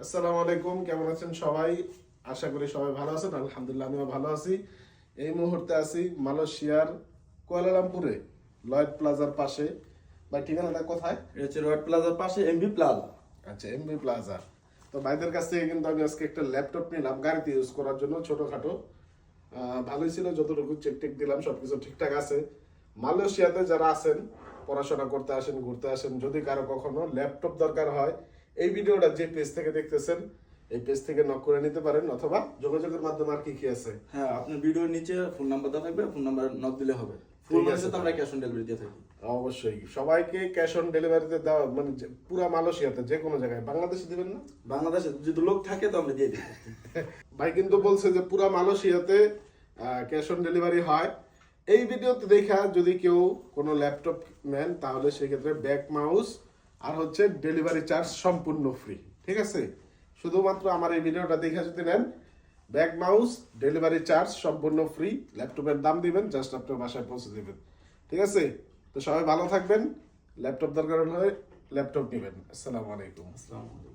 আসসালামু আলাইকুম, কেমন আছেন সবাই? আশা করি সবাই ভালো আছেন। আলহামদুলিল্লাহ আমিও ভালো আছি। এই মুহূর্তে আছি মালয়েশিয়ার কুয়ালালামপুরে, লয়েড প্লাজার পাশে। ভাই ঠিকানাটা কোথায়? এটা হচ্ছে রয়্যাল প্লাজার পাশে এমবি প্লাজা। আচ্ছা, এমবি প্লাজা। তো ভাইদের কাছ থেকে কিন্তু আমি আজকে একটা ল্যাপটপ নিলাম গাড়িতে ইউজ করার জন্য, ছোটখাটো। ভালোই ছিল, যতটুকু চেক টেক দিলাম সবকিছু ঠিকঠাক আছে। মালয়েশিয়াতে যারা আছেন, পড়াশোনা করতে আসেন, ঘুরতে আসেন, যদি কারো কখনো ল্যাপটপ দরকার হয়, এই ভিডিওটা যে পেজ থেকে দেখতেছেন এই পেজ থেকে নক করে নিতে পারেন, অথবা যোগাযোগের মাধ্যমে আর কি কি আছে। হ্যাঁ, আপনার ভিডিওর নিচে ফোন নাম্বার দেওয়া থাকবে, ফোন নাম্বার নক দিলে হবে। ফুল ঠিক আছে। মাসে তো আমরা ক্যাশ অন ডেলিভারি দিয়ে থাকি। অবশ্যই সবাইকে ক্যাশ অন ডেলিভারিতে দেওয়া, মানে পুরা মালয়েশিয়াতে যে কোনো জায়গায়। বাংলাদেশে দিবেন না? বাংলাদেশে যদি লোক থাকে তো আমরা দিয়ে দিই। ভাই কিন্তু বলছে যে পুরা মালয়েশিয়াতে ক্যাশ অন ডেলিভারি হয়। এই ভিডিওতে দেখা যদি কেউ কোনো ল্যাপটপ নেন, তাহলে সেক্ষেত্রে ব্যাক মাউস আর হচ্ছে ডেলিভারি চার্জ সম্পূর্ণ ফ্রি। ঠিক আছে, শুধুমাত্র আমার এই ভিডিওটা দেখে যদি নেন, ব্যাক মাউস ডেলিভারি চার্জ সম্পূর্ণ ফ্রি। ল্যাপটপের দাম দিবেন, জাস্ট আপনার বাসায় পৌঁছে দেবেন। ঠিক আছে, তো সবাই ভালো থাকবেন। ল্যাপটপ দরকার হলে ল্যাপটপ নেবেন। আসসালামু আলাইকুম। আসসালামু আলাইকুম।